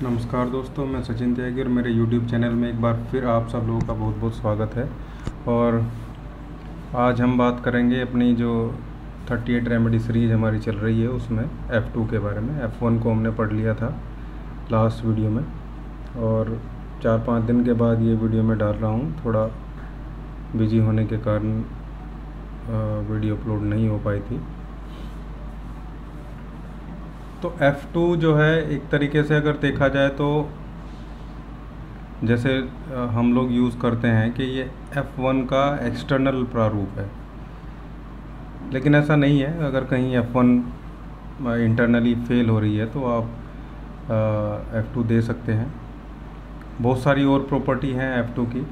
नमस्कार दोस्तों, मैं सचिन त्यागी और मेरे YouTube चैनल में एक बार फिर आप सब लोगों का बहुत बहुत स्वागत है। और आज हम बात करेंगे अपनी जो 38 रेमेडी सीरीज़ हमारी चल रही है उसमें F2 के बारे में। F1 को हमने पढ़ लिया था लास्ट वीडियो में और 4-5 दिन के बाद ये वीडियो में डाल रहा हूँ। थोड़ा बिजी होने के कारण वीडियो अपलोड नहीं हो पाई थी। तो F2 जो है एक तरीके से अगर देखा जाए तो जैसे हम लोग यूज़ करते हैं कि ये F1 का एक्सटर्नल प्रारूप है, लेकिन ऐसा नहीं है। अगर कहीं F1 इंटरनली फेल हो रही है तो आप F2 दे सकते हैं। बहुत सारी और प्रॉपर्टी हैं F2 की,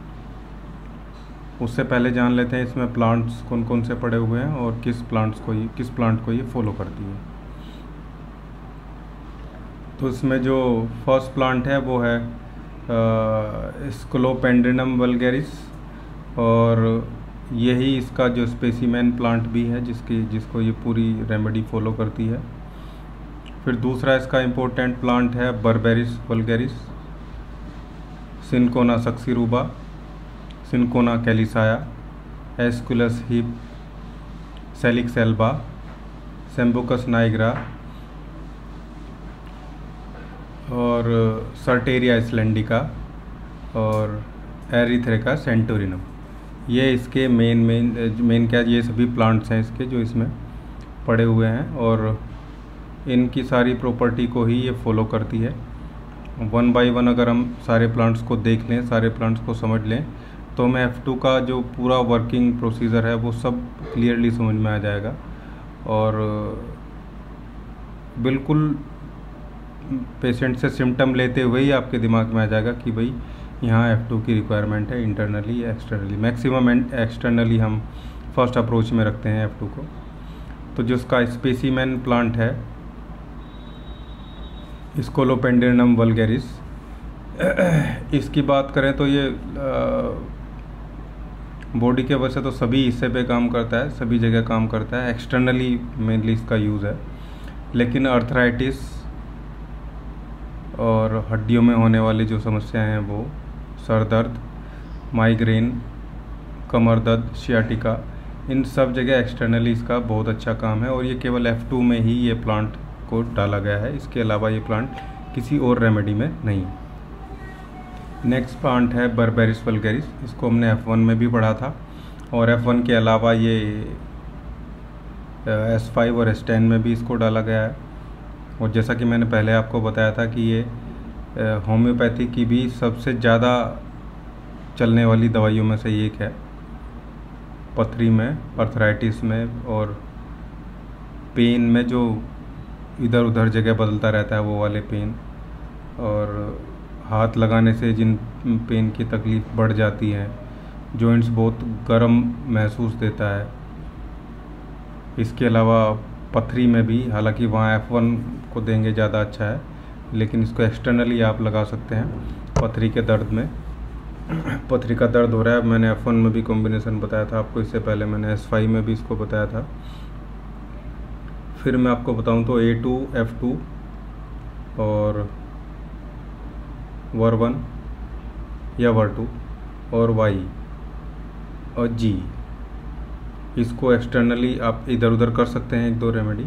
उससे पहले जान लेते हैं इसमें प्लांट्स कौन कौन से पड़े हुए हैं और किस प्लांट को ये फॉलो करती है। तो इसमें जो फर्स्ट प्लांट है वो है स्क्लोपेंड्रिनम वल्गैरिस, और यही इसका जो स्पेसिमेन प्लांट भी है जिसको ये पूरी रेमेडी फॉलो करती है। फिर दूसरा इसका इम्पोर्टेंट प्लांट है Berberis vulgaris, Cinchona succirubra, Cinchona calisaya, Aesculus hip, Salix alba, Sambucus nigra और सर्टेरिया स्लेंडिका और एरिथ्रेका सेंटोरिनम। ये इसके मेन क्या, ये सभी प्लांट्स हैं इसके जो इसमें पड़े हुए हैं, और इनकी सारी प्रॉपर्टी को ही ये फॉलो करती है। 1 बाय 1 अगर हम सारे प्लांट्स को देख लें, सारे प्लांट्स को समझ लें, तो हमें F2 का जो पूरा वर्किंग प्रोसीजर है वो सब क्लियरली समझ में आ जाएगा। और बिल्कुल पेशेंट से सिम्टम लेते हुए ही आपके दिमाग में आ जाएगा कि भाई यहाँ F2 की रिक्वायरमेंट है, इंटरनली या एक्सटर्नली। मैक्सिमम एक्सटर्नली हम फर्स्ट अप्रोच में रखते हैं F2 को। तो जिसका स्पेसिमेन प्लांट है स्क्लोपेंड्रिनम वल्गैरिस, इसकी बात करें तो ये बॉडी के वजह से तो सभी हिस्से पे काम करता है, सभी जगह काम करता है। एक्सटर्नली मेनली इसका यूज़ है, लेकिन अर्थराइटिस और हड्डियों में होने वाली जो समस्याएं हैं वो सर दर्द, माइग्रेन, कमर दर्द, सियाटिका, इन सब जगह एक्सटर्नली इसका बहुत अच्छा काम है। और ये केवल F2 में ही ये प्लांट को डाला गया है, इसके अलावा ये प्लांट किसी और रेमेडी में नहीं। नेक्स्ट प्लांट है बर्बेरिस वल्गैरिस, इसको हमने F1 में भी पढ़ा था, और F1 के अलावा ये S5 और S10 में भी इसको डाला गया है। और जैसा कि मैंने पहले आपको बताया था कि ये होम्योपैथी की भी सबसे ज़्यादा चलने वाली दवाइयों में से एक है। पथरी में, अर्थराइटिस में और पेन में, जो इधर उधर जगह बदलता रहता है वो वाले पेन, और हाथ लगाने से जिन पेन की तकलीफ़ बढ़ जाती है, जॉइंट्स बहुत गर्म महसूस देता है। इसके अलावा पथरी में भी, हालांकि वहाँ F1 को देंगे ज़्यादा अच्छा है, लेकिन इसको एक्सटर्नली आप लगा सकते हैं पथरी के दर्द में। पथरी का दर्द हो रहा है, मैंने F1 में भी कॉम्बिनेशन बताया था आपको, इससे पहले मैंने S5 में भी इसको बताया था। फिर मैं आपको बताऊं तो A2, F2 और WER1 या WER2 और Y और G, इसको एक्सटर्नली आप इधर उधर कर सकते हैं। 1-2 रेमेडी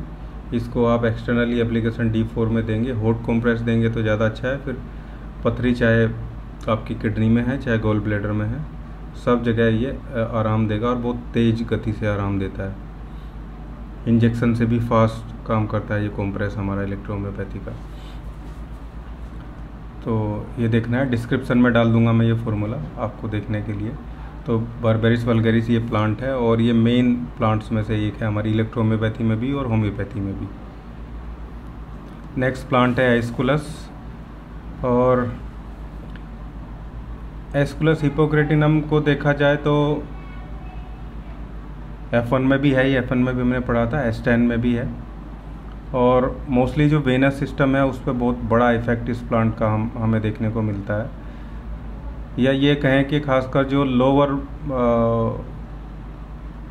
इसको आप एक्सटर्नली एप्लीकेशन D4 में देंगे, हॉट कॉम्प्रेस देंगे तो ज़्यादा अच्छा है। फिर पथरी चाहे आपकी किडनी में है चाहे गॉल ब्लैडर में है, सब जगह ये आराम देगा और बहुत तेज़ गति से आराम देता है। इंजेक्शन से भी फास्ट काम करता है ये कॉम्प्रेस हमारा इलेक्ट्रोहोम्योपैथी का। तो ये देखना है, डिस्क्रिप्शन में डाल दूंगा मैं ये फार्मूला आपको देखने के लिए। तो बर्बेरिस वल्गैरिस ये प्लांट है, और ये मेन प्लांट्स में से एक है हमारी इलेक्ट्रोहोम्योपैथी में भी और होम्योपैथी में भी। नेक्स्ट प्लांट है एस्कुलस, और एस्कुलस हिपोक्रेटिनम को देखा जाए तो F1 में भी है, ये F1 में भी हमने पढ़ा था, S10 में भी है। और मोस्टली जो वेनस सिस्टम है उस पर बहुत बड़ा इफेक्ट इस प्लांट का हमें देखने को मिलता है। या ये कहें कि खासकर जो लोअर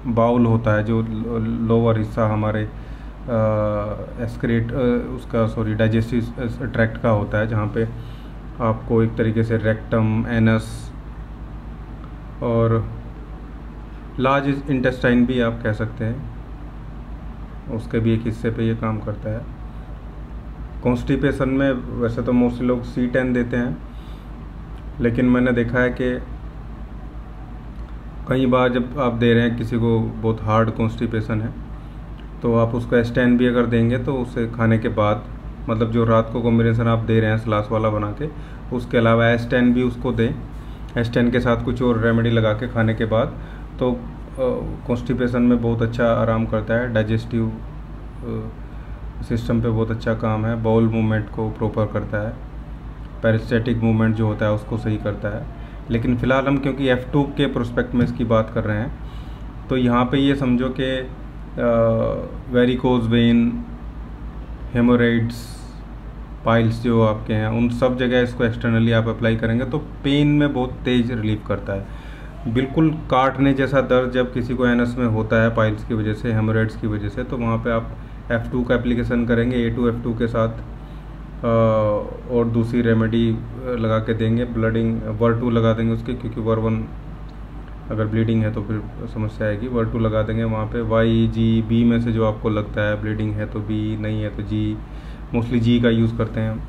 बाउल होता है, जो लोअर हिस्सा हमारे एक्सक्रीट उसका सॉरी डाइजेस्टिव ट्रैक्ट का होता है, जहाँ पे आपको एक तरीके से रेक्टम, एनस और लार्ज इंटेस्टाइन भी आप कह सकते हैं, उसके भी एक हिस्से पे ये काम करता है। कॉन्स्टिपेशन में वैसे तो मोस्टली लोग C10 देते हैं, लेकिन मैंने देखा है कि कई बार जब आप दे रहे हैं किसी को बहुत हार्ड कॉन्स्टिपेशन है, तो आप उसको S10 भी अगर देंगे तो उसे खाने के बाद, मतलब जो रात को कॉम्बिनेशन आप दे रहे हैं सलास वाला बना के, उसके अलावा S10 भी उसको दें, S10 के साथ कुछ और रेमेडी लगा के खाने के बाद, तो कॉन्स्टिपेशन में बहुत अच्छा आराम करता है। डाइजेस्टिव सिस्टम पे बहुत अच्छा काम है, बाउल मूवमेंट को प्रॉपर करता है, पेरिस्टेटिक मूवमेंट जो होता है उसको सही करता है। लेकिन फ़िलहाल हम क्योंकि F2 के प्रोस्पेक्ट में इसकी बात कर रहे हैं, तो यहाँ पे ये समझो कि वेरिकोज वेन, हेमोरेड्स, पाइल्स जो आपके हैं, उन सब जगह इसको एक्सटर्नली आप अप्लाई करेंगे तो पेन में बहुत तेज़ रिलीफ करता है। बिल्कुल काटने जैसा दर्द जब किसी को एनस में होता है पाइल्स की वजह से, हेमोरेड्स की वजह से, तो वहाँ पे आप F2 का एप्लीकेशन करेंगे A2F2 के साथ, और दूसरी रेमेडी लगा के देंगे, ब्लडिंग वर2 लगा देंगे उसके, क्योंकि वर1 अगर ब्लीडिंग है तो फिर समस्या आएगी। वर2 लगा देंगे वहाँ पे। Y, G, B में से जो आपको लगता है, ब्लीडिंग है तो B, नहीं है तो G, मोस्टली G का यूज़ करते हैं।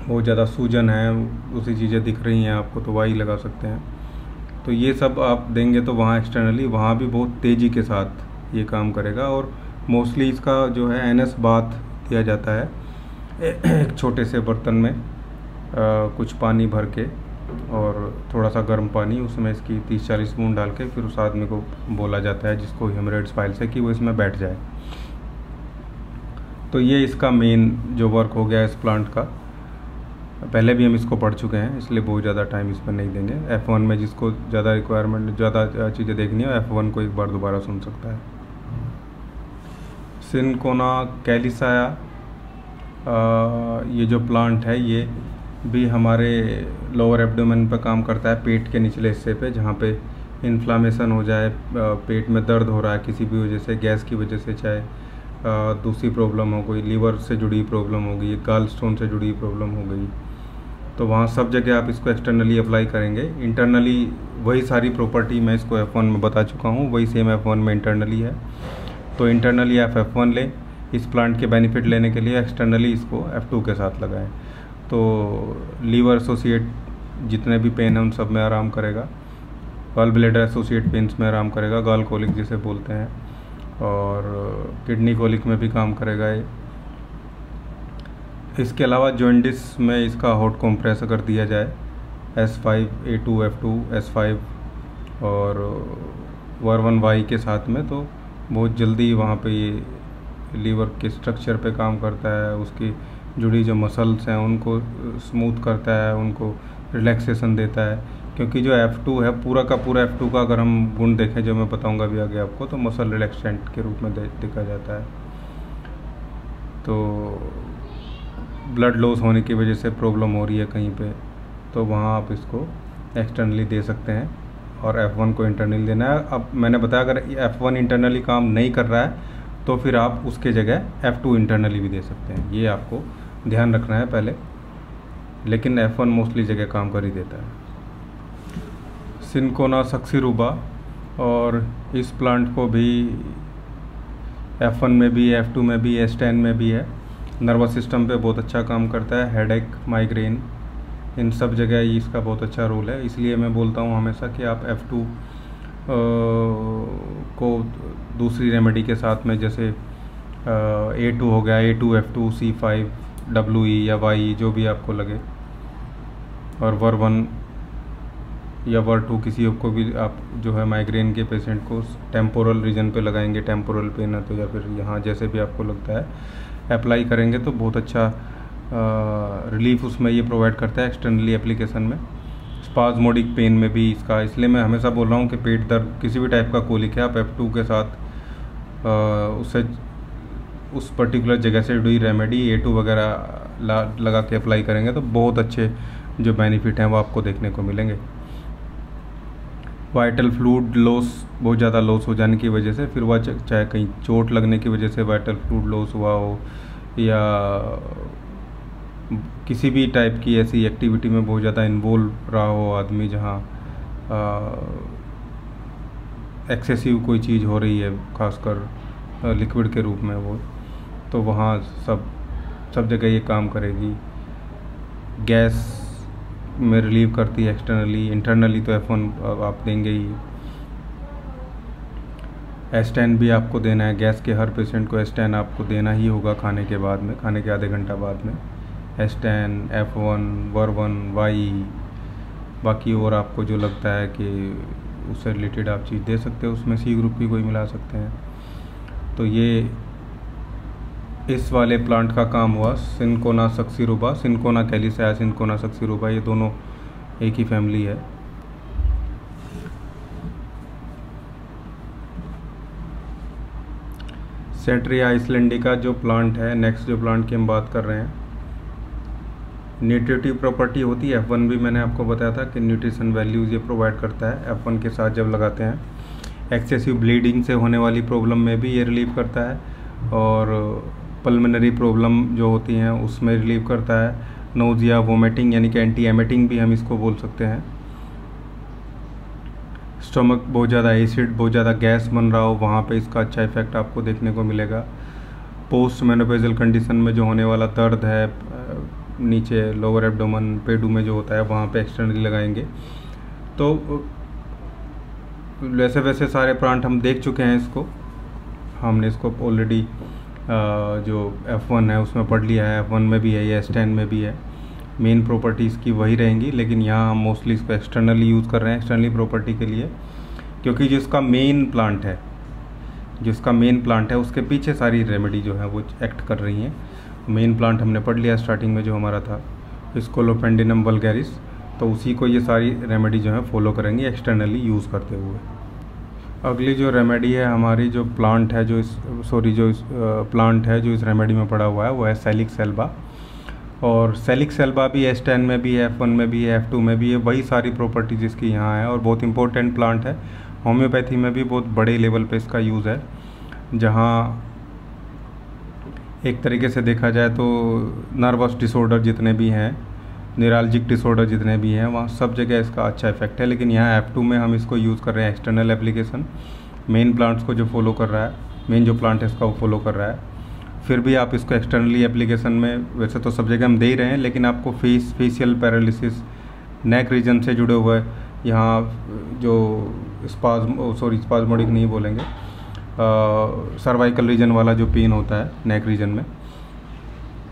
बहुत ज़्यादा सूजन है, दूसरी चीज़ें दिख रही हैं आपको तो Y लगा सकते हैं। तो ये सब आप देंगे तो वहाँ एक्सटर्नली, वहाँ भी बहुत तेज़ी के साथ ये काम करेगा। और मोस्टली इसका जो है एनस बाथ दिया जाता है एक छोटे से बर्तन में, कुछ पानी भर के और थोड़ा सा गर्म पानी, उसमें इसकी 30-40 बूंद डाल के फिर उस आदमी को बोला जाता है जिसको हेमोरेड्स पाइल्स है कि वो इसमें बैठ जाए। तो ये इसका मेन जो वर्क हो गया इस प्लांट का। पहले भी हम इसको पढ़ चुके हैं, इसलिए बहुत ज़्यादा टाइम इस पर नहीं देंगे। F1 में जिसको ज़्यादा रिक्वायरमेंट, ज़्यादा चीज़ें देखनी है, F1 को एक बार दोबारा सुन सकता है। सिनकोना कैलिसाया, ये जो प्लांट है ये भी हमारे लोअर एब्डोमेन पर काम करता है, पेट के निचले हिस्से पे, जहाँ पे इन्फ्लामेशन हो जाए, पेट में दर्द हो रहा है किसी भी वजह से, गैस की वजह से, चाहे दूसरी प्रॉब्लम हो, कोई लीवर से जुड़ी प्रॉब्लम हो गई, गाल स्टोन से जुड़ी प्रॉब्लम हो गई, तो वहाँ सब जगह आप इसको एक्सटर्नली अप्लाई करेंगे। इंटरनली वही सारी प्रॉपर्टी मैं इसको F1 में बता चुका हूँ, वही सेम F1 में इंटरनली है। तो इंटरनली आप F1 लें, इस प्लांट के बेनिफिट लेने के लिए एक्सटर्नली इसको F2 के साथ लगाएं, तो लीवर एसोसिएट जितने भी पेन हैं उन सब में आराम करेगा, गॉल ब्लैडर एसोसिएट पेन्स में आराम करेगा, गॉल कोलिक जिसे बोलते हैं, और किडनी कोलिक में भी काम करेगा ये। इसके अलावा जॉन्डिस में इसका हॉट कॉम्प्रेस अगर दिया जाए S5, A2F2, S5 और वर1Y के साथ में, तो बहुत जल्दी वहाँ पे ये लीवर के स्ट्रक्चर पे काम करता है, उसकी जुड़ी जो मसल्स हैं उनको स्मूथ करता है, उनको रिलैक्सेशन देता है। क्योंकि जो F2 है, पूरा का पूरा F2 का अगर हम गुण देखें, जो मैं बताऊंगा भी आगे आपको, तो मसल रिलैक्सेंट के रूप में देखा जाता है। तो ब्लड लॉस होने की वजह से प्रॉब्लम हो रही है कहीं पे, तो वहाँ आप इसको एक्सटर्नली दे सकते हैं, और F1 को इंटरनली देना है। अब मैंने बताया अगर F1 इंटरनली काम नहीं कर रहा है तो फिर आप उसके जगह F2 इंटरनली भी दे सकते हैं, ये आपको ध्यान रखना है पहले। लेकिन F1 मोस्टली जगह काम कर ही देता है। सिनकोना सक्सिरुबा, और इस प्लांट को भी F1 में भी, F2 में भी, S10 में भी है। नर्वस सिस्टम पे बहुत अच्छा काम करता है, हेडेक, माइग्रेन, इन सब जगह ही इसका बहुत अच्छा रोल है। इसलिए मैं बोलता हूँ हमेशा कि आप F2 को दूसरी रेमेडी के साथ में, जैसे A2 हो गया, A2F2, C5, WE या YE जो भी आपको लगे, और वर1 या वर2 किसी को भी आप जो है माइग्रेन के पेशेंट को टेम्पोरल रीजन पे लगाएंगे, टेम्पोरल पेन है तो, या फिर यहाँ जैसे भी आपको लगता है अप्लाई करेंगे तो बहुत अच्छा रिलीफ उसमें ये प्रोवाइड करता है एक्सटर्नली एप्लीकेशन में। स्पाज्मोडिक पेन में भी इसका, इसलिए मैं हमेशा बोल रहा हूँ कि पेट दर्द किसी भी टाइप का कोलिक है, आप F2 के साथ उससे उस पर्टिकुलर जगह से जुड़ी रेमेडी A2 वगैरह लगा के अप्लाई करेंगे तो बहुत अच्छे जो बेनिफिट हैं वो आपको देखने को मिलेंगे। वाइटल फ्लूइड लॉस बहुत ज़्यादा लॉस हो जाने की वजह से, फिर वह चाहे कहीं चोट लगने की वजह से वाइटल फ्लूइड लॉस हुआ हो या किसी भी टाइप की ऐसी एक्टिविटी में बहुत ज़्यादा इन्वॉल्व रहा हो आदमी, जहाँ एक्सेसिव कोई चीज़ हो रही है खासकर लिक्विड के रूप में वो, तो वहाँ सब जगह ये काम करेगी। गैस में रिलीव करती है एक्सटर्नली, इंटरनली तो F1 आप देंगे ही। S10 भी आपको देना है, गैस के हर पेशेंट को S10 आपको देना ही होगा खाने के बाद में, खाने के आधे घंटा बाद में। S10, F1, Ver1, Y, बाकी और आपको जो लगता है कि उससे रिलेटेड आप चीज़ दे सकते हो, उसमें C ग्रुप भी कोई मिला सकते हैं। तो ये इस वाले प्लांट का काम हुआ। सिनकोना सक्सीरुबा, सिनकोना कैलिसाया, सिनकोना सक्सीरुबा, ये दोनों एक ही फैमिली है। सेंट्रिया आइसलैंडिका जो प्लांट है, नेक्स्ट जो प्लांट की हम बात कर रहे हैं, न्यूट्रिटिव प्रॉपर्टी होती है। F1 भी मैंने आपको बताया था कि न्यूट्रिशन वैल्यूज़ ये प्रोवाइड करता है। F1 के साथ जब लगाते हैं, एक्सेसिव ब्लीडिंग से होने वाली प्रॉब्लम में भी ये रिलीव करता है, और पल्मोनरी प्रॉब्लम जो होती हैं उसमें रिलीव करता है। नोजिया, वोमिटिंग, यानी कि एंटी एमिटिंग भी हम इसको बोल सकते हैं। स्टमक बहुत ज़्यादा एसिड, बहुत ज़्यादा गैस बन रहा हो, वहाँ पे इसका अच्छा इफेक्ट आपको देखने को मिलेगा। पोस्ट मेनोपॉज़ल कंडीशन में जो होने वाला दर्द है नीचे लोअर एब्डोमेन, पेडू में जो होता है, वहाँ पे एक्सटर्नली लगाएंगे। तो वैसे सारे प्लांट हम देख चुके हैं इसको, हमने इसको ऑलरेडी जो F1 है उसमें पढ़ लिया है। F1 में भी है, ये S10 में भी है। मेन प्रॉपर्टीज़ की वही रहेंगी, लेकिन यहाँ हम मोस्टली इसको एक्सटर्नली यूज़ कर रहे हैं, एक्सटर्नली प्रॉपर्टी के लिए, क्योंकि जिसका मेन प्लांट है उसके पीछे सारी रेमेडी जो है वो एक्ट कर रही हैं। मेन प्लांट हमने पढ़ लिया स्टार्टिंग में जो हमारा था, स्कोलोपेंडिनम वल्गैरिस, तो उसी को ये सारी रेमेडी जो है फॉलो करेंगे एक्सटर्नली यूज़ करते हुए। अगली जो रेमेडी है हमारी, जो प्लांट है जो इस रेमेडी में पड़ा हुआ है, वो है सैलिक सेल्बा। और सैलिक सेल्बा भी S10 में भी है, F1 में भी है, F2 में भी है, वही सारी प्रॉपर्टीज़ इसकी यहाँ है, और बहुत इंपॉर्टेंट प्लांट है। होम्योपैथी में भी बहुत बड़े लेवल पे इसका यूज़ है, जहाँ एक तरीके से देखा जाए तो नर्वस डिसऑर्डर जितने भी हैं, न्यूरॉलजिक डिसऑर्डर जितने भी हैं, वहाँ सब जगह इसका अच्छा इफेक्ट है। लेकिन यहाँ F2 में हम इसको यूज़ कर रहे हैं एक्सटर्नल एप्लीकेशन, मेन प्लांट्स को जो फॉलो कर रहा है, मेन जो प्लांट है इसका वो फॉलो कर रहा है। फिर भी आप इसको एक्सटर्नली एप्लीकेशन में, वैसे तो सब जगह हम दे ही रहे हैं, लेकिन आपको फेशियल पैरालिसिस, नेक रीजन से जुड़े हुए, यहाँ जो स्पाज्मोडिक नहीं बोलेंगे, सर्वाइकल रीजन वाला जो पेन होता है नेक रीजन में,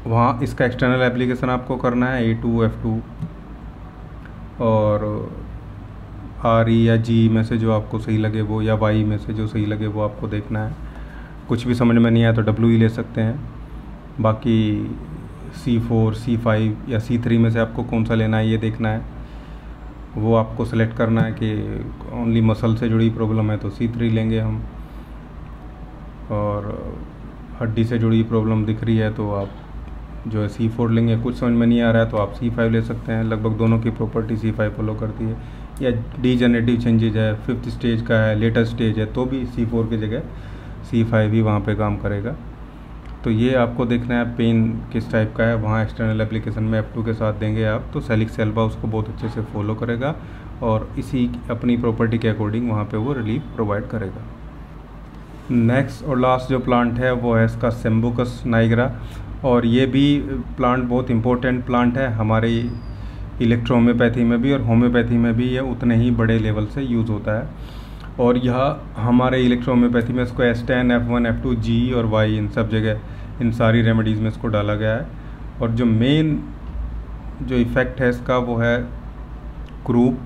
वहाँ इसका एक्सटर्नल एप्लीकेशन आपको करना है। A2, F2 और RE या G में से जो आपको सही लगे वो, या Y में से जो सही लगे वो आपको देखना है। कुछ भी समझ में नहीं आया तो W ले सकते हैं। बाकी C4, C5 या C3 में से आपको कौन सा लेना है ये देखना है, वो आपको सेलेक्ट करना है कि ओनली मसल से जुड़ी प्रॉब्लम है तो C3 लेंगे हम, और हड्डी से जुड़ी प्रॉब्लम दिख रही है तो आप जो है C4 लेंगे। कुछ समझ में नहीं आ रहा है तो आप C5 ले सकते हैं। लगभग दोनों की प्रॉपर्टी C5 फॉलो करती है। या डीजेनरेटिव चेंजेज है, 5th स्टेज का है, लेटेस्ट स्टेज है, तो भी C4 की जगह C5 ही वहाँ पे काम करेगा। तो ये आपको देखना है पेन किस टाइप का है, वहाँ एक्सटर्नल एप्लीकेशन में F2 के साथ देंगे आप तो सैलिक सेल्बा उसको बहुत अच्छे से फॉलो करेगा, और इसी अपनी प्रॉपर्टी के अकॉर्डिंग वहाँ पे वो रिलीफ प्रोवाइड करेगा। नेक्स्ट और लास्ट जो प्लांट है वो है इसका सेम्बुकस नाइग्रा, और ये भी प्लांट बहुत इम्पोर्टेंट प्लांट है हमारी इलेक्ट्रोहोम्योपैथी में भी, और होम्योपैथी में भी ये उतने ही बड़े लेवल से यूज़ होता है। और यह हमारे इलेक्ट्रोहोम्योपैथी में इसको S10, F1, F2, G और Y, इन सब जगह इन सारी रेमेडीज़ में इसको डाला गया है। और जो मेन जो इफ़ेक्ट है इसका वो है क्रूप,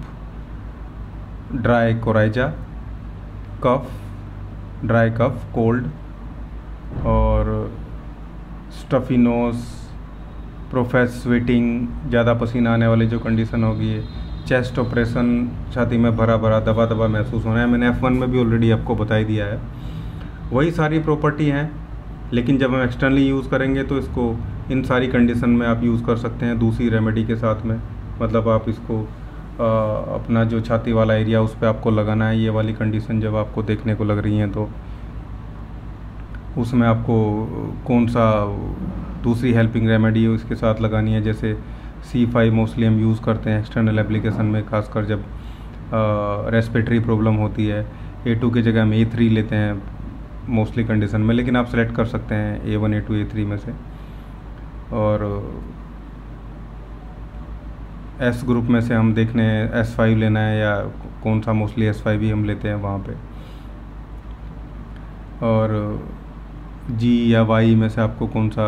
ड्राई कोराइजा, कफ, ड्राई कफ, कोल्ड, और स्टफी नोज, प्रोफेस स्वेटिंग, ज़्यादा पसीना आने वाली जो कंडीशन होगी, चेस्ट ऑपरेशन, छाती में भरा भरा दबा दबा महसूस होना है, मैंने F1 में भी ऑलरेडी आपको बता ही दिया है। वही सारी प्रॉपर्टी हैं, लेकिन जब हम एक्सटर्नली यूज़ करेंगे तो इसको इन सारी कंडीशन में आप यूज़ कर सकते हैं दूसरी रेमेडी के साथ में। मतलब आप इसको अपना जो छाती वाला एरिया उस पर आपको लगाना है। ये वाली कंडीशन जब आपको देखने को लग रही हैं तो उसमें आपको कौन सा दूसरी हेल्पिंग रेमेडी है उसके साथ लगानी है। जैसे C5 मोस्टली हम यूज़ करते हैं एक्सटर्नल एप्लीकेशन में, खासकर जब रेस्पिरेटरी प्रॉब्लम होती है। A2 की जगह हम A3 लेते हैं मोस्टली कंडीशन में, लेकिन आप सेलेक्ट कर सकते हैं A1 A2 A3 में से। और S ग्रुप में से हम देखने S5 लेना है या कौन सा, मोस्टली S5 ही हम लेते हैं वहाँ पे। और G या Y में से आपको कौन सा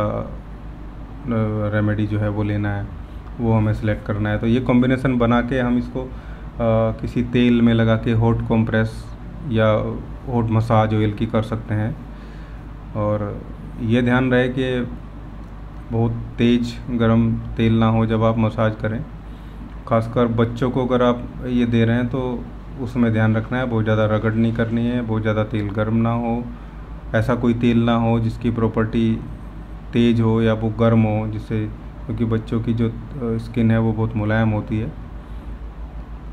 रेमेडी जो है वो लेना है, वो हमें सेलेक्ट करना है। तो ये कॉम्बिनेशन बना के हम इसको किसी तेल में लगा के हॉट कंप्रेस या हॉट मसाज ऑयल की कर सकते हैं। और ये ध्यान रहे कि बहुत तेज़ गरम तेल ना हो जब आप मसाज करें। खासकर बच्चों को अगर आप ये दे रहे हैं तो उसमें ध्यान रखना है, बहुत ज़्यादा रगड़ नहीं करनी है, बहुत ज़्यादा तेल गर्म ना हो, ऐसा कोई तेल ना हो जिसकी प्रॉपर्टी तेज़ हो या वो गर्म हो, जिससे, क्योंकि बच्चों की जो स्किन है वो बहुत मुलायम होती है,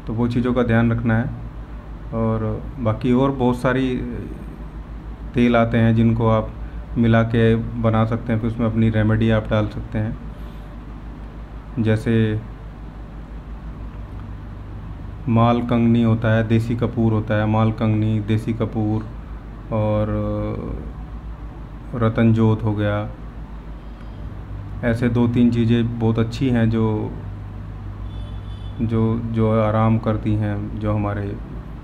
तो वो चीज़ों का ध्यान रखना है। और बाकी और बहुत सारी तेल आते हैं जिनको आप मिला के बना सकते हैं, फिर उसमें अपनी रेमेडी आप डाल सकते हैं। जैसे माल कंगनी होता है, देसी कपूर होता है, माल कंगनी, देसी कपूर और रतन जोत हो गया। ऐसे 2-3 चीज़ें बहुत अच्छी हैं जो जो जो आराम करती हैं, जो हमारे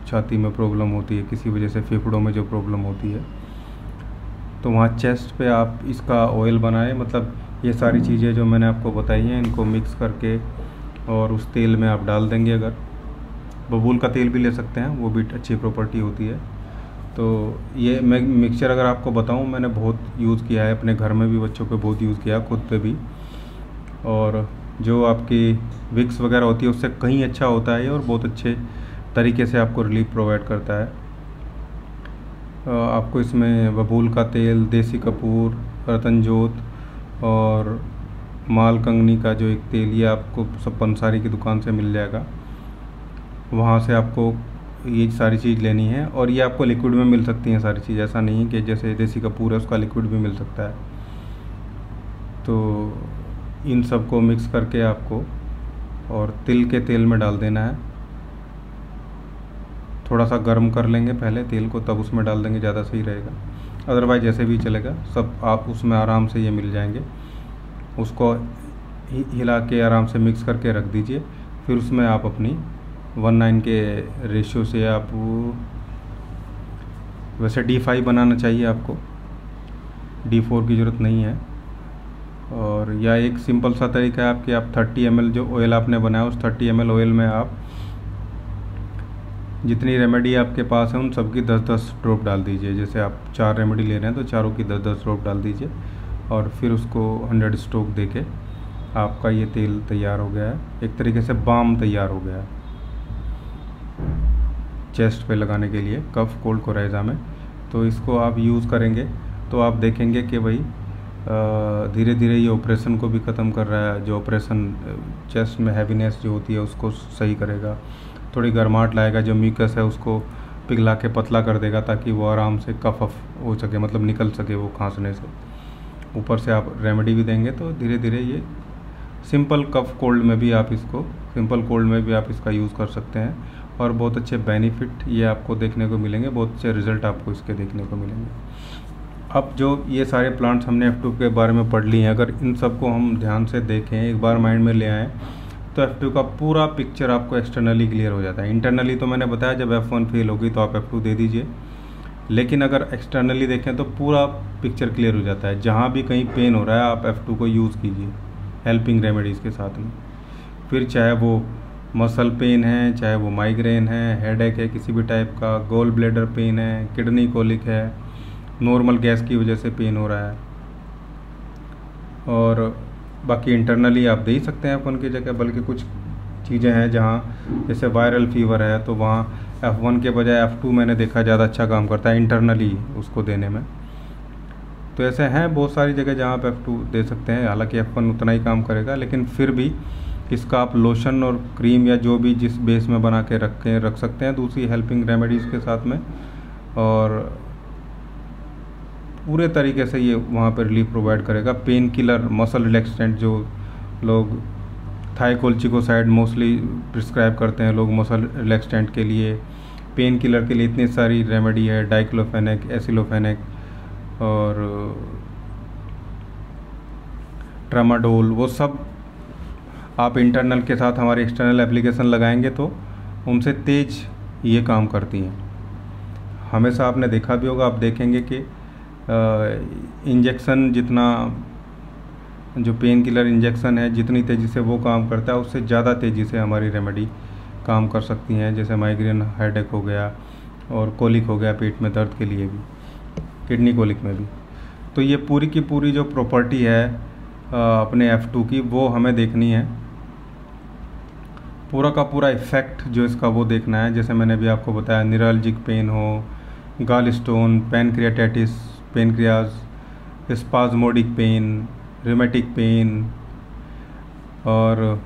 छाती में प्रॉब्लम होती है किसी वजह से, फेफड़ों में जो प्रॉब्लम होती है। तो वहाँ चेस्ट पे आप इसका ऑयल बनाएं। मतलब ये सारी चीज़ें जो मैंने आपको बताई हैं इनको मिक्स करके और उस तेल में आप डाल देंगे। अगर बबूल का तेल भी ले सकते हैं, वो भी अच्छी प्रॉपर्टी होती है। तो ये मैं मिक्सचर अगर आपको बताऊं, मैंने बहुत यूज़ किया है अपने घर में भी, बच्चों पे बहुत यूज़ किया, खुद पे भी। और जो आपकी विक्स वगैरह होती है उससे कहीं अच्छा होता है ये, और बहुत अच्छे तरीके से आपको रिलीफ प्रोवाइड करता है। आपको इसमें बबूल का तेल, देसी कपूर, रतन जोत और माल कंगनी का जो एक तेल, ये आपको सब पंसारी की दुकान से मिल जाएगा। वहाँ से आपको ये सारी चीज़ लेनी है, और ये आपको लिक्विड में मिल सकती हैं सारी चीज़। ऐसा नहीं है कि जैसे देसी कपूर है उसका लिक्विड भी मिल सकता है। तो इन सब को मिक्स करके आपको और तिल के तेल में डाल देना है। थोड़ा सा गर्म कर लेंगे पहले तेल को, तब उसमें डाल देंगे, ज़्यादा सही रहेगा। अदरवाइज जैसे भी चलेगा, सब आप उसमें आराम से ये मिल जाएंगे। उसको हिला के आराम से मिक्स करके रख दीजिए। फिर उसमें आप अपनी 1:9 के रेशियो से आप, वैसे D5 बनाना चाहिए आपको, D4 की ज़रूरत नहीं है। और या एक सिंपल सा तरीका है आपके, आप 30 ml जो ऑयल आपने बनाया उस 30 ml ऑयल में आप जितनी रेमेडी आपके पास है उन सब की 10-10 ड्रॉप डाल दीजिए। जैसे आप 4 रेमेडी ले रहे हैं तो चारों की 10-10 ड्रॉप डाल दीजिए, और फिर उसको 100 स्ट्रोक देके आपका ये तेल तैयार हो गया है। एक तरीके से बाम तैयार हो गया है चेस्ट पे लगाने के लिए, कफ कोल्ड कोराइजा में। तो इसको आप यूज़ करेंगे तो आप देखेंगे कि भाई धीरे धीरे ये ऑपरेशन को भी ख़त्म कर रहा है। जो ऑपरेशन चेस्ट में हैवीनेस जो होती है उसको सही करेगा, थोड़ी गर्माहट लाएगा, जो म्यूकस है उसको पिघला के पतला कर देगा ताकि वो आराम से कफ हो सके, मतलब निकल सके वो खांसने से। ऊपर से आप रेमेडी भी देंगे तो धीरे धीरे ये सिंपल कफ कोल्ड में भी आप इसको, सिंपल कोल्ड में भी आप इसका यूज़ कर सकते हैं, और बहुत अच्छे बेनिफिट ये आपको देखने को मिलेंगे, बहुत अच्छे रिज़ल्ट आपको इसके देखने को मिलेंगे। अब जो ये सारे प्लांट्स हमने F2 के बारे में पढ़ लिए हैं, अगर इन सबको हम ध्यान से देखें, एक बार माइंड में ले आएँ, तो F2 का पूरा पिक्चर आपको एक्सटर्नली क्लियर हो जाता है। इंटरनली तो मैंने बताया जब F1 फेल होगी तो आप F2 दे दीजिए, लेकिन अगर एक्सटर्नली देखें तो पूरा पिक्चर क्लियर हो जाता है। जहाँ भी कहीं पेन हो रहा है आप F2 को यूज़ कीजिए हेल्पिंग रेमेडीज़ के साथ में। फिर चाहे वो मसल पेन है, चाहे वो माइग्रेन है, हेडेक है किसी भी टाइप का, गोल ब्लैडर पेन है, किडनी कोलिक है, नॉर्मल गैस की वजह से पेन हो रहा है, और बाकी इंटरनली आप दे ही सकते हैं F1 की जगह। बल्कि कुछ चीज़ें हैं जहाँ जैसे वायरल फीवर है तो वहाँ F1 के बजाय F2 मैंने देखा ज़्यादा अच्छा काम करता है इंटरनली उसको देने में। तो ऐसे हैं बहुत सारी जगह जहाँ आप F2 दे सकते हैं। हालांकि F1 उतना ही काम करेगा, लेकिन फिर भी इसका आप लोशन और क्रीम या जो भी जिस बेस में बना के रख सकते हैं दूसरी हेल्पिंग रेमेडीज़ के साथ में, और पूरे तरीके से ये वहाँ पर रिलीफ प्रोवाइड करेगा। पेन किलर, मसल रिलैक्सेंट, जो लोग थाइकोल्चिकोसाइड मोस्टली प्रिस्क्राइब करते हैं लोग मसल रिलैक्सेंट के लिए, पेन किलर के लिए इतनी सारी रेमेडी है, डाइक्लोफेनेक, एसिलोफेनेक और ट्रामाडोल, वो सब आप इंटरनल के साथ हमारे एक्सटर्नल एप्लीकेशन लगाएंगे तो उनसे तेज़ ये काम करती हैं। हमेशा आपने देखा भी होगा, आप देखेंगे कि इंजेक्शन जितना, जो पेन किलर इंजेक्शन है जितनी तेज़ी से वो काम करता है उससे ज़्यादा तेज़ी से हमारी रेमेडी काम कर सकती हैं। जैसे माइग्रेन, हेडेक हो गया और कोलिक हो गया, पेट में दर्द के लिए भी, किडनी कोलिक में भी। तो ये पूरी की पूरी जो प्रॉपर्टी है अपने F2 की, वो हमें देखनी है, पूरा का पूरा इफ़ेक्ट जो इसका वो देखना है। जैसे मैंने भी आपको बताया, न्यूरल्जिक पेन हो, gallstone, pancreatitis, pancreas, spasmodic pain, rheumatic pain और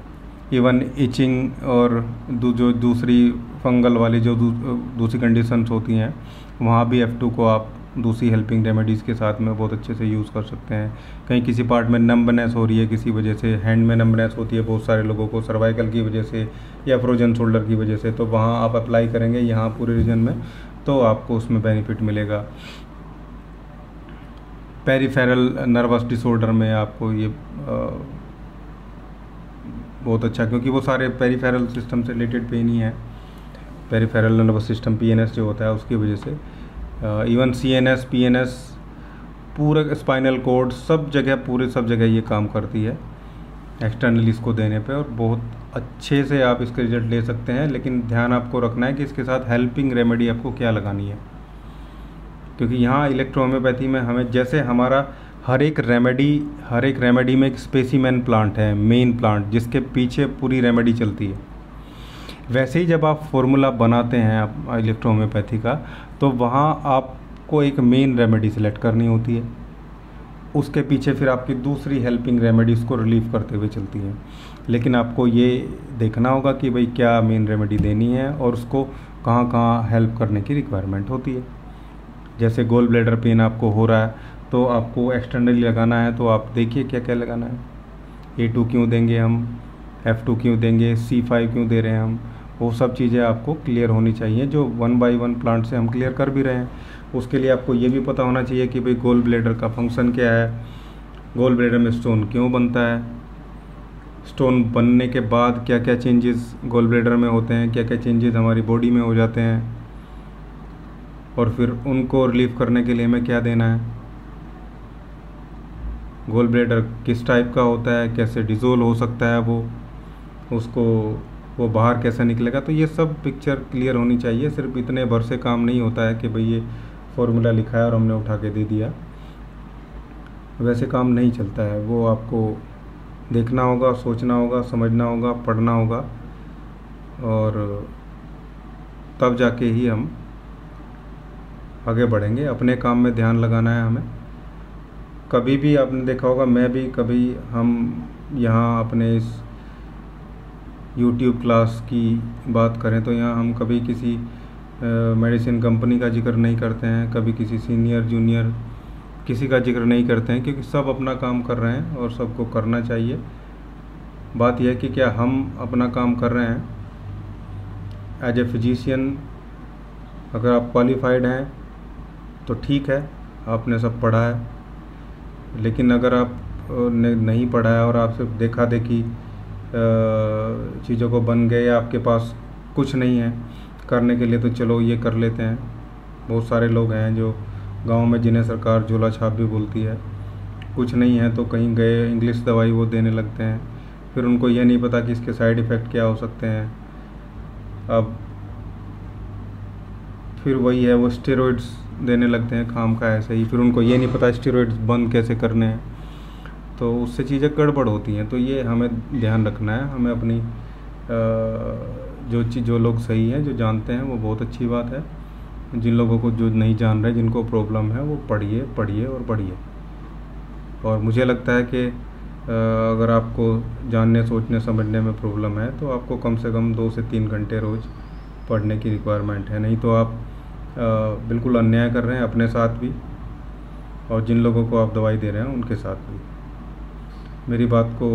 इवन इचिंग और जो दूसरी फंगल वाली जो दूसरी कंडीशंस होती हैं, वहाँ भी F2 को आप दूसरी हेल्पिंग रेमेडीज़ के साथ में बहुत अच्छे से यूज़ कर सकते हैं। कहीं किसी पार्ट में नंबनेस हो रही है किसी वजह से, हैंड में नंबनेस होती है बहुत सारे लोगों को सर्वाइकल की वजह से या फ्रोजन शोल्डर की वजह से, तो वहाँ आप अप्लाई करेंगे यहाँ पूरे रीजन में, तो आपको उसमें बेनिफिट मिलेगा। पेरिफेरल नर्वस डिसऑर्डर में आपको ये बहुत अच्छा, क्योंकि वो सारे पेरिफेरल सिस्टम से रिलेटेड पेन ही है, पेरिफेरल नर्वस सिस्टम PNS जो होता है उसकी वजह से। इवन CNS, PNS, पूरे स्पाइनल कोड, सब जगह ये काम करती है एक्सटर्नली इसको देने पे, और बहुत अच्छे से आप इसके रिजल्ट ले सकते हैं। लेकिन ध्यान आपको रखना है कि इसके साथ हेल्पिंग रेमेडी आपको क्या लगानी है, क्योंकि यहाँ इलेक्ट्रोहोम्योपैथी में हमें, जैसे हमारा हर एक रेमेडी में एक स्पेसिमेन प्लांट है, मेन प्लांट, जिसके पीछे पूरी रेमेडी चलती है, वैसे ही जब आप फॉर्मूला बनाते हैं आप इलेक्ट्रोहोम्योपैथी का, तो वहाँ आपको एक मेन रेमेडी सेलेक्ट करनी होती है, उसके पीछे फिर आपकी दूसरी हेल्पिंग रेमेडीज़ को रिलीव करते हुए चलती हैं। लेकिन आपको ये देखना होगा कि भाई क्या मेन रेमेडी देनी है और उसको कहाँ कहाँ हेल्प करने की रिक्वायरमेंट होती है। जैसे गोल ब्लैडर पेन आपको हो रहा है तो आपको एक्सटर्नली लगाना है, तो आप देखिए क्या क्या लगाना है। A2 क्यों देंगे हम, F2 क्यों देंगे, C5 क्यों दे रहे हैं हम, वो सब चीज़ें आपको क्लियर होनी चाहिए, जो 1 बाय 1 प्लांट से हम क्लियर कर भी रहे हैं। उसके लिए आपको ये भी पता होना चाहिए कि भाई गोल ब्लैडर का फंक्शन क्या है, गोल ब्लैडर में स्टोन क्यों बनता है, स्टोन बनने के बाद क्या क्या चेंजेस गोल ब्लैडर में होते हैं, क्या क्या चेंजेस हमारी बॉडी में हो जाते हैं, और फिर उनको रिलीव करने के लिए हमें क्या देना है, गोल ब्लैडर किस टाइप का होता है, कैसे डिज़ोल्व हो सकता है वो बाहर कैसे निकलेगा। तो ये सब पिक्चर क्लियर होनी चाहिए। सिर्फ इतने भर से काम नहीं होता है कि भाई ये फॉर्मूला लिखा है और हमने उठा के दे दिया, वैसे काम नहीं चलता है। वो आपको देखना होगा, सोचना होगा, समझना होगा, पढ़ना होगा, और तब जाके ही हम आगे बढ़ेंगे। अपने काम में ध्यान लगाना है हमें। कभी भी आपने देखा होगा, मैं भी कभी, हम यहाँ अपने इस YouTube क्लास की बात करें तो यहाँ हम कभी किसी मेडिसिन कंपनी का जिक्र नहीं करते हैं, कभी किसी सीनियर जूनियर किसी का जिक्र नहीं करते हैं, क्योंकि सब अपना काम कर रहे हैं और सबको करना चाहिए। बात यह है कि क्या हम अपना काम कर रहे हैं एज ए फिजिशियन। अगर आप क्वालिफाइड हैं तो ठीक है, आपने सब पढ़ा है, लेकिन अगर आप ने नहीं पढ़ा है और आप सिर्फ देखा देखी चीज़ों को बन गए, या आपके पास कुछ नहीं है करने के लिए, तो चलो ये कर लेते हैं। बहुत सारे लोग हैं जो गांव में जिन्हें सरकार झोला छाप भी बोलती है, कुछ नहीं है तो कहीं गए इंग्लिश दवाई वो देने लगते हैं, फिर उनको ये नहीं पता कि इसके साइड इफ़ेक्ट क्या हो सकते हैं। अब फिर वही है, वो स्टेरॉइड्स देने लगते हैं खाम का ऐसे ही, फिर उनको ये नहीं पता स्टेरॉइड्स बंद कैसे करने हैं, तो उससे चीज़ें गड़बड़ होती हैं। तो ये हमें ध्यान रखना है। हमें अपनी जो लोग सही हैं, जो जानते हैं, वो बहुत अच्छी बात है। जिन लोगों को जो नहीं जान रहे, जिनको प्रॉब्लम है, वो पढ़िए और पढ़िए। और मुझे लगता है कि अगर आपको जानने सोचने समझने में प्रॉब्लम है तो आपको कम से कम 2 से 3 घंटे रोज़ पढ़ने की रिक्वायरमेंट है, नहीं तो आप बिल्कुल अन्याय कर रहे हैं अपने साथ भी और जिन लोगों को आप दवाई दे रहे हैं उनके साथ भी। मेरी बात को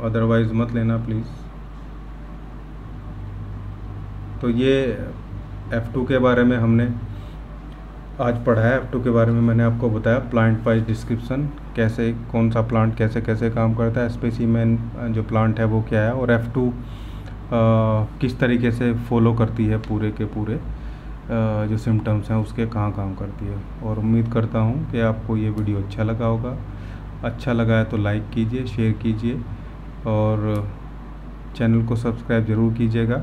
अदरवाइज़ मत लेना प्लीज़। तो ये F2 के बारे में हमने आज पढ़ा है। F2 के बारे में मैंने आपको बताया, प्लांट वाइज डिस्क्रिप्शन, कैसे कौन सा प्लांट कैसे कैसे काम करता है, स्पेसिमेन जो प्लांट है वो क्या है, और F2 किस तरीके से फॉलो करती है पूरे के पूरे जो सिम्टम्स हैं उसके कहाँ काम करती है। और उम्मीद करता हूँ कि आपको ये वीडियो अच्छा लगा होगा। अच्छा लगा है तो लाइक कीजिए, शेयर कीजिए और चैनल को सब्सक्राइब ज़रूर कीजिएगा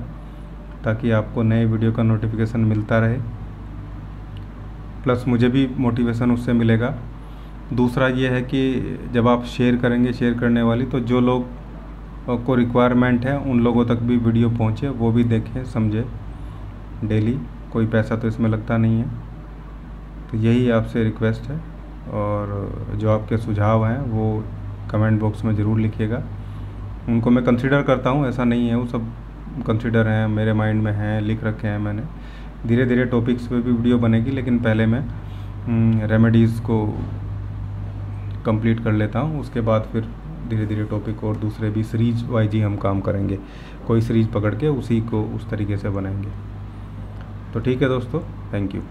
ताकि आपको नए वीडियो का नोटिफिकेशन मिलता रहे, प्लस मुझे भी मोटिवेशन उससे मिलेगा। दूसरा ये है कि जब आप शेयर करेंगे, शेयर करने वाली, तो जो लोग को रिक्वायरमेंट है उन लोगों तक भी वीडियो पहुँचे, वो भी देखें समझे डेली। कोई पैसा तो इसमें लगता नहीं है। तो यही आपसे रिक्वेस्ट है और जो आपके सुझाव हैं वो कमेंट बॉक्स में ज़रूर लिखिएगा। उनको मैं कंसिडर करता हूँ, ऐसा नहीं है, वो सब कंसिडर हैं, मेरे माइंड में हैं, लिख रखे हैं मैंने। धीरे धीरे टॉपिक्स पे भी वीडियो बनेगी, लेकिन पहले मैं रेमेडीज़ को कंप्लीट कर लेता हूँ, उसके बाद फिर धीरे धीरे टॉपिक और दूसरे भी सीरीज वाइज ही हम काम करेंगे। कोई सीरीज पकड़ के उसी को उस तरीके से बनाएंगे। तो ठीक है दोस्तों, थैंक यू।